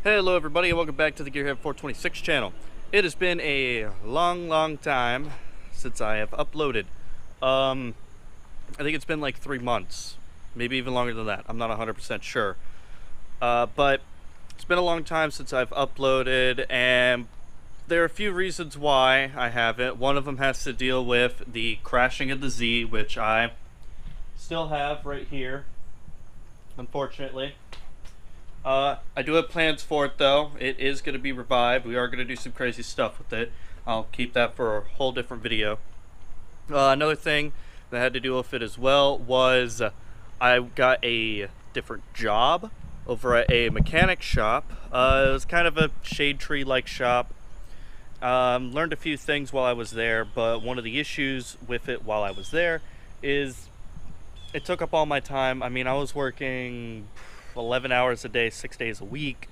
Hello everybody and welcome back to the Gearhead 426 channel. It has been a long time since I have uploaded. I think it's been like 3 months, maybe even longer than that. I'm not 100% sure. But it's been a long time since I've uploaded, and there are a few reasons why I haven't. One of them has to deal with the crashing of the Z, which I still have right here, unfortunately. I do have plans for it though. It is going to be revived. We are going to do some crazy stuff with it. I'll keep that for a whole different video. Another thing that had to do with it as well was I got a different job over at a mechanic shop. It was kind of a shade tree like shop. Learned a few things while I was there, but one of the issues with it while I was there is it took up all my time. I mean, I was working 11 hours a day, 6 days a week,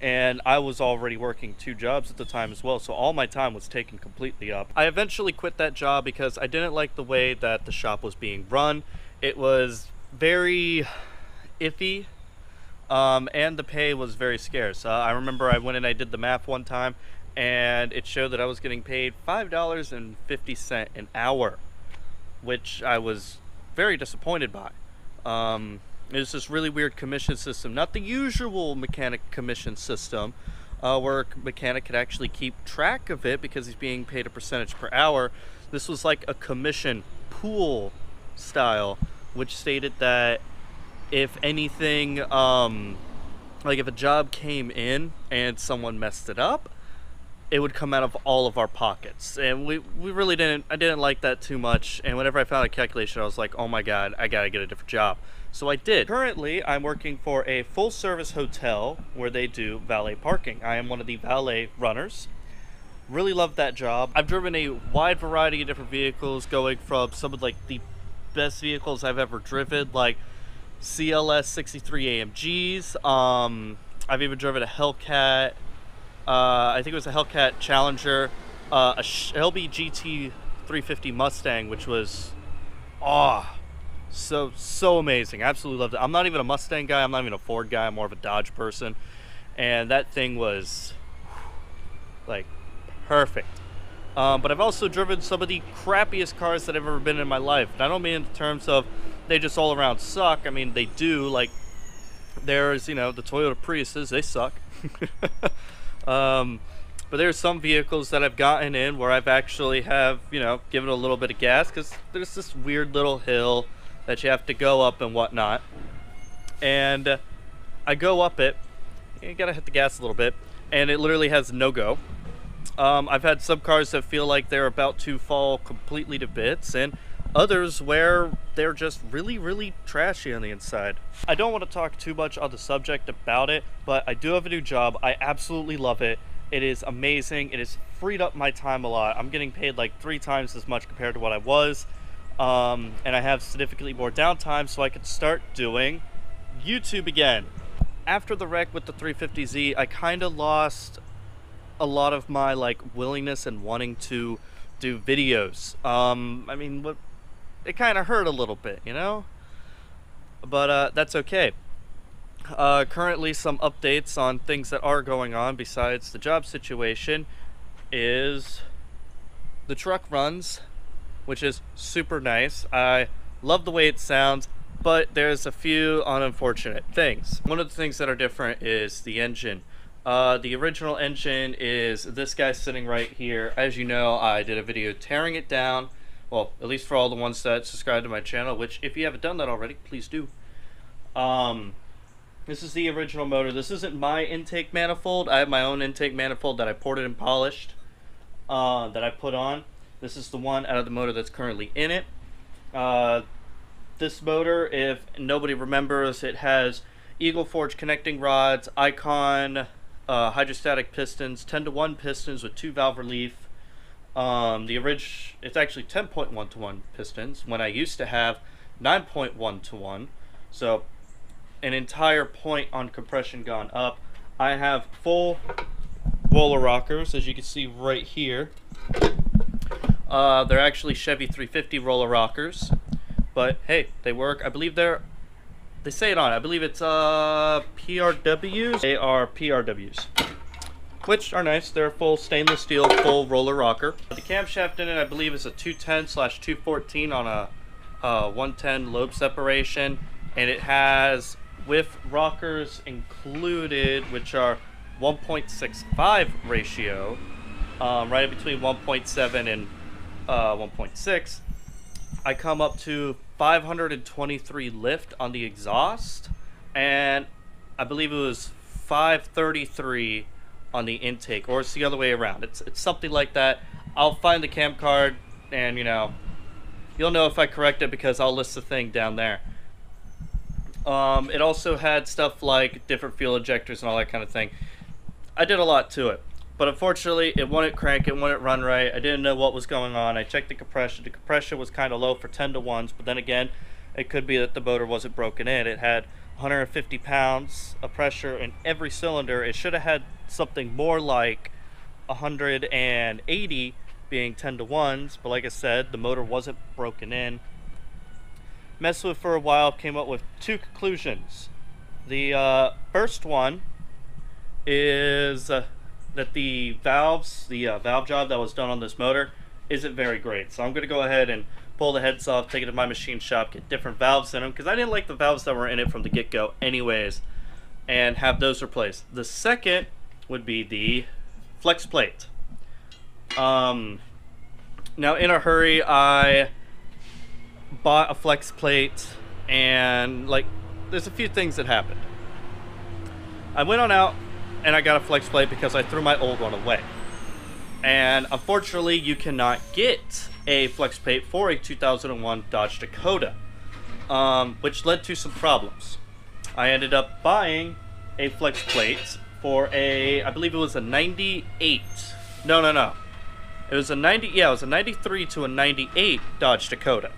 and I was already working 2 jobs at the time as well, so all my time was taken completely up. I eventually quit that job because I didn't like the way that the shop was being run. It was very iffy, and the pay was very scarce. I remember I went and I did the math one time, and it showed that I was getting paid $5.50 an hour, which I was very disappointed by. It was this really weird commission system, not the usual mechanic commission system, where a mechanic could actually keep track of it because he's being paid a percentage per hour. This was like a commission pool style, which stated that if anything, like if a job came in and someone messed it up, it would come out of all of our pockets, and we really I didn't like that too much. And whenever I found a calculation, I was like, oh my god, I gotta get a different job. So I did. Currently I'm working for a full service hotel where they do valet parking. I am one of the valet runners. Really love that job. I've driven a wide variety of different vehicles, going from some of like the best vehicles I've ever driven, like CLS 63 AMGs. I've even driven a Hellcat. I think it was a Hellcat Challenger, a Shelby GT 350 Mustang, which was, so amazing. Absolutely loved it. I'm not even a Mustang guy. I'm not even a Ford guy. I'm more of a Dodge person. And that thing was, like, perfect. But I've also driven some of the crappiest cars that I've ever been in my life. And I don't mean in terms of they just all around suck. I mean, they do. Like, there's, the Toyota Priuses. They suck. But there's some vehicles that I've gotten in where I've actually have, given a little bit of gas, because there's this weird little hill that you have to go up and whatnot. And I go up it, you gotta hit the gas a little bit, and it literally has no go. I've had some cars that feel like they're about to fall completely to bits, and others where they're just really trashy on the inside. I don't want to talk too much on the subject about it, but I do have a new job. I absolutely love it. It is amazing. It has freed up my time a lot. I'm getting paid like 3 times as much compared to what I was, and I have significantly more downtime, so I could start doing YouTube again. After the wreck with the 350Z, I kind of lost a lot of my willingness and wanting to do videos. I mean, it kind of hurt a little bit, but that's okay. Currently, some updates on things that are going on besides the job situation is the truck runs, which is super nice. I love the way it sounds, but there's a few unfortunate things. One of the things that are different is the engine. The original engine is this guy sitting right here. As you know, I did a video tearing it down. Well, at least for all the ones that subscribe to my channel, which if you haven't done that already, please do. This is the original motor. This isn't my intake manifold. I have my own intake manifold that I ported and polished, that I put on. This is the one out of the motor that's currently in it. This motor, if nobody remembers, it has Eagle Forge connecting rods, Icon hydrostatic pistons, 10-to-1 pistons with 2 valve relief. It's actually 10.1-to-1 pistons when I used to have 9.1-to-1. So an entire point on compression gone up. I have full roller rockers, as you can see right here. They're actually Chevy 350 roller rockers, but hey, they work. I believe they're they say it on. I believe it's PRWs. They are PRWs, which are nice. They're full stainless steel, full roller rocker. The camshaft in it, I believe, is a 210/214 on a 110 lobe separation, and it has with rockers included, which are 1.65 ratio, right between 1.7 and 1.6. I come up to 523 lift on the exhaust, and I believe it was 533 on the intake, or it's the other way around. It's something like that. I'll find the cam card, and you'll know if I correct it because I'll list the thing down there. It also had stuff like different fuel injectors and all that kind of thing. I did a lot to it, but unfortunately it wouldn't crank, it wouldn't run right. I didn't know what was going on. I checked the compression. The compression was kind of low for 10-to-1s, but then again, it could be that the motor wasn't broken in. It had 150 pounds of pressure in every cylinder. It should have had something more like 180 being 10-to-1s, but like I said, the motor wasn't broken in. Messed with for a while, came up with two conclusions. The first one is that the valves, the valve job that was done on this motor isn't very great. So I'm going to go ahead and pull the heads off, take it to my machine shop, get different valves in them, because I didn't like the valves that were in it from the get-go anyways, and have those replaced. The second would be the flex plate. Now in a hurry, I bought a flex plate, and there's a few things that happened. I went on out and I got a flex plate because I threw my old one away, and unfortunately you cannot get a flex plate for a 2001 Dodge Dakota, which led to some problems. I ended up buying a flex plate for I believe it was a 98. No. It was a 90, yeah, it was a 93 to a 98 Dodge Dakota.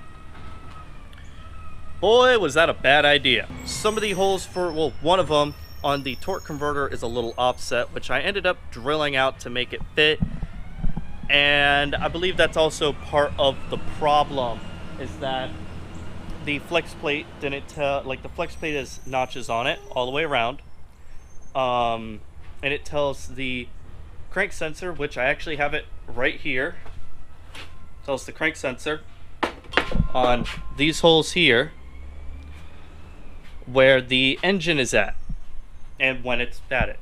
Boy, was that a bad idea. Some of the holes one of them on the torque converter is a little offset, which I ended up drilling out to make it fit. And I believe that's also part of the problem, is that the flex plate didn't tell, the flex plate has notches on it all the way around. And it tells the crank sensor, which I actually have it right here. It tells the crank sensor on these holes here where the engine is at and when it's at it.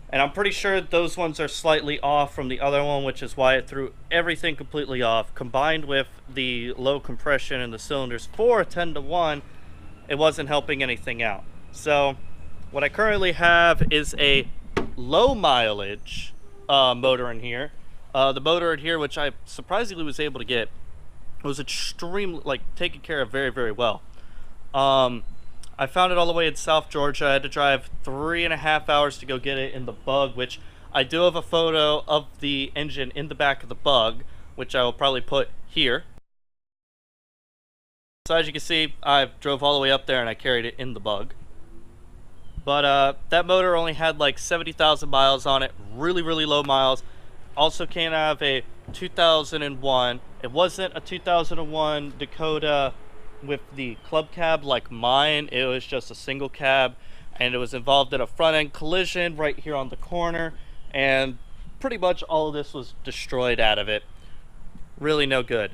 And I'm pretty sure those ones are slightly off from the other one, which is why it threw everything completely off. Combined with the low compression in the cylinders for a 10-to-1, it wasn't helping anything out. So what I currently have is a low mileage motor in here. The motor in here, which I surprisingly was able to get, was extremely, taken care of very, very well. I found it all the way in South Georgia. I had to drive 3.5 hours to go get it in the Bug, which I do have a photo of the engine in the back of the Bug, which I will probably put here. So as you can see, I drove all the way up there and I carried it in the Bug. But that motor only had 70,000 miles on it, really, really low miles. Also came out of a 2001. It wasn't a 2001 Dakota with the club cab like mine. It was just a single cab, and it was involved in a front end collision right here on the corner, and pretty much all of this was destroyed out of it. Really no good.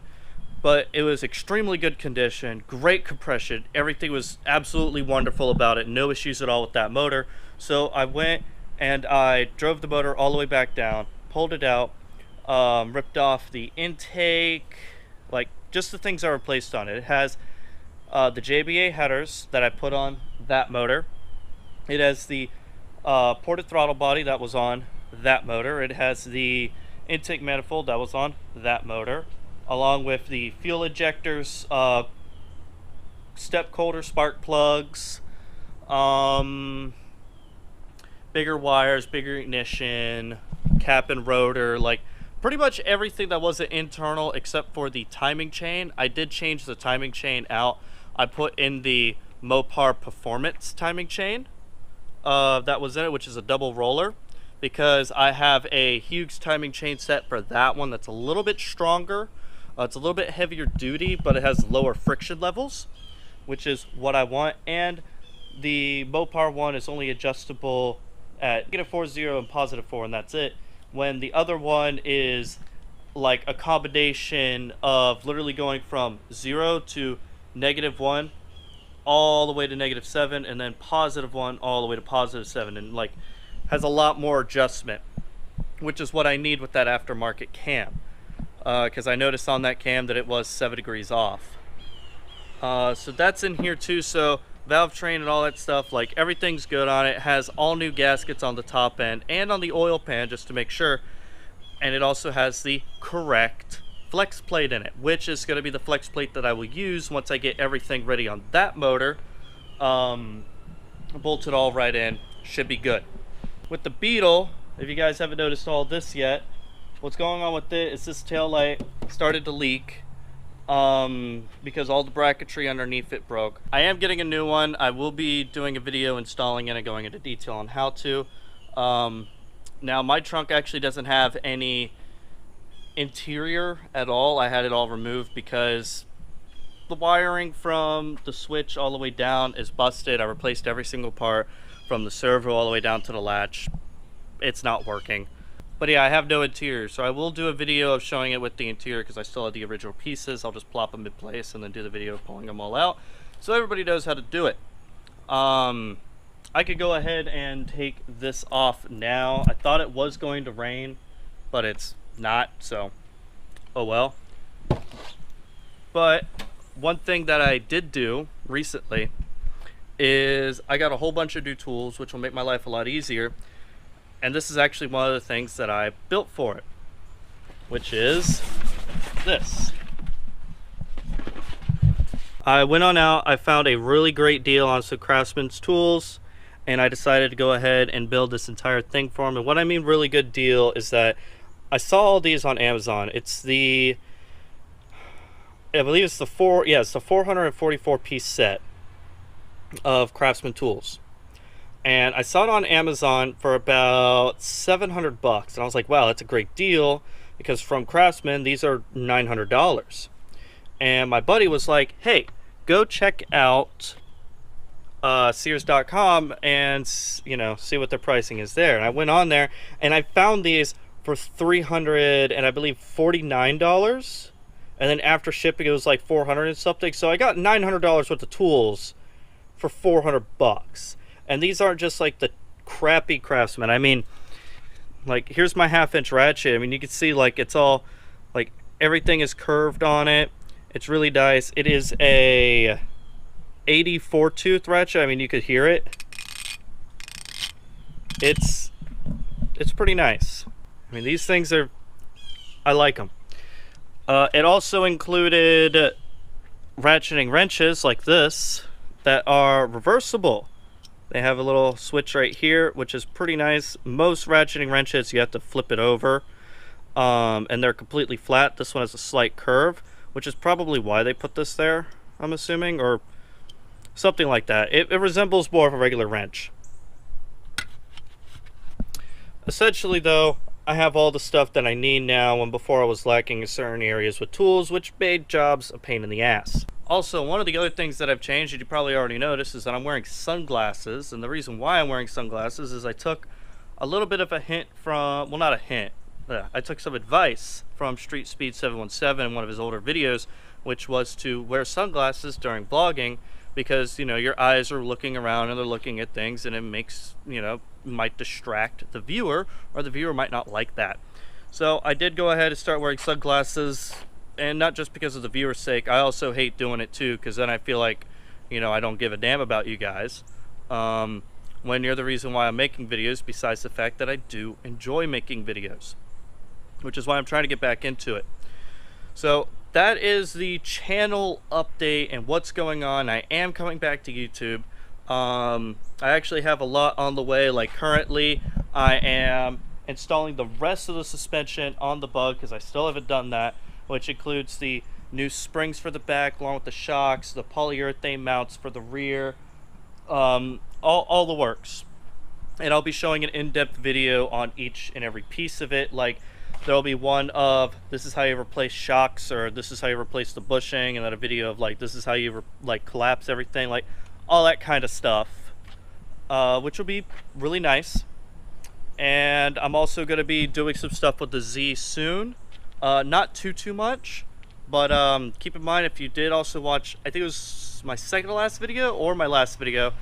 But it was extremely good condition, great compression, everything was absolutely wonderful about it, no issues at all with that motor. So I went and I drove the motor all the way back down, pulled it out, ripped off the intake, just the things I replaced on it. It has the JBA headers that I put on that motor. It has the ported throttle body that was on that motor. It has the intake manifold that was on that motor, along with the fuel injectors, step coulter spark plugs, bigger wires, bigger ignition, cap and rotor, pretty much everything that wasn't internal except for the timing chain. I did change the timing chain out. I put in the Mopar Performance timing chain that was in it, which is a double roller, because I have a Hughes timing chain set for that one that's a little bit stronger. It's a little bit heavier duty, but it has lower friction levels. which is what I want, and the Mopar one is only adjustable at -40 and +4, and that's it, when the other one is like a combination of literally going from 0 to -1 all the way to -7, and then +1 all the way to +7, and like has a lot more adjustment, which is what I need with that aftermarket cam, because I noticed on that cam that it was 7 degrees off. So that's in here too. So valve train and all that stuff, like everything's good on it. It has all new gaskets on the top end and on the oil pan, just to make sure. And it also has the correct flex plate in it, which is going to be the flex plate that I will use once I get everything ready on that motor. Bolted all right in, should be good. With the Beetle, if you guys haven't noticed all this yet, what's going on with it is this tail light started to leak because all the bracketry underneath it broke. I am getting a new one. I will be doing a video installing it and going into detail on how to. Now my trunk actually doesn't have any interior at all. I had it all removed because the wiring from the switch all the way down is busted. I replaced every single part from the servo all the way down to the latch. It's not working. But yeah, I have no interior, so I will do a video of showing it with the interior because I still have the original pieces. I'll just plop them in place and then do the video of pulling them all out so everybody knows how to do it. I could go ahead and take this off now. I thought it was going to rain, but it's not, so oh well. But one thing that I did do recently is I got a whole bunch of new tools, which will make my life a lot easier. And this is actually one of the things that I built for it, which is this. I went on out, I found a really great deal on some Craftsman's tools, and I decided to go ahead and build this entire thing for them. And what I mean really good deal is that I saw all these on Amazon. It's the, I believe it's the 444 piece set of Craftsman tools. And I saw it on Amazon for about $700 bucks, and I was like, wow, that's a great deal, because from Craftsman these are $900. And my buddy was like, hey, go check out Sears.com and see what their pricing is there. And I went on there and I found these for $300 and I believe $49, and then after shipping it was like $400 and something. So I got $900 worth of tools for $400 bucks. And these aren't just like the crappy Craftsman. I mean, like, here's my 1/2-inch ratchet. I mean, you can see like it's all like everything is curved on it. It's really nice. It is a 84 tooth ratchet. I mean, you could hear it. It's pretty nice. I mean, these things are, I like them. It also included ratcheting wrenches like this that are reversible. They have a little switch right here, which is pretty nice. Most ratcheting wrenches, you have to flip it over, and they're completely flat. This one has a slight curve, which is probably why they put this there, I'm assuming, or something like that. It resembles more of a regular wrench. Essentially, though, I have all the stuff that I need now, when before I was lacking in certain areas with tools, which made jobs a pain in the ass. Also, one of the other things that I've changed, that you probably already noticed, is that I'm wearing sunglasses. And the reason why I'm wearing sunglasses is I took a little bit of a hint from, well, not a hint, I took some advice from Street Speed 717 in one of his older videos, which was to wear sunglasses during vlogging, because, your eyes are looking around and they're looking at things, and it makes, might distract the viewer, or the viewer might not like that. So I did go ahead and start wearing sunglasses. And not just because of the viewer's sake, I also hate doing it too, because then I feel like, I don't give a damn about you guys. When you're the reason why I'm making videos, besides the fact that I do enjoy making videos. Which is why I'm trying to get back into it. So that is the channel update and what's going on. I am coming back to YouTube. I actually have a lot on the way. Like currently, I am installing the rest of the suspension on the Bug, because I still haven't done that, which includes the new springs for the back, along with the shocks, the polyurethane mounts for the rear, all the works. And I'll be showing an in-depth video on each and every piece of it. Like, There will be one of this is how you replace shocks, or this is how you replace the bushing, and then a video of like this is how you like collapse everything, like all that kind of stuff, which will be really nice. And I'm also going to be doing some stuff with the Z soon, not too much, but keep in mind, if you did also watch, I think it was my second to last video or my last video,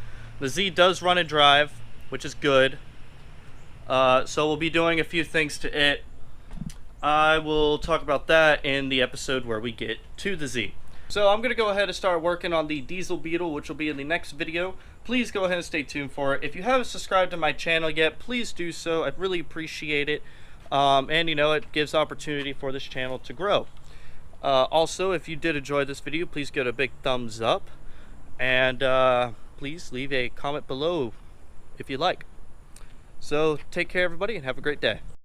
the Z does run and drive, which is good. So we'll be doing a few things to it. I will talk about that in the episode where we get to the Z. So I'm going to go ahead and start working on the Diesel Beetle, which will be in the next video. Please go ahead and stay tuned for it. If you haven't subscribed to my channel yet, please do so. I'd really appreciate it. And you know, it gives opportunity for this channel to grow. Also, if you did enjoy this video, please give it a big thumbs up. And please leave a comment below if you like. So take care, everybody, and have a great day.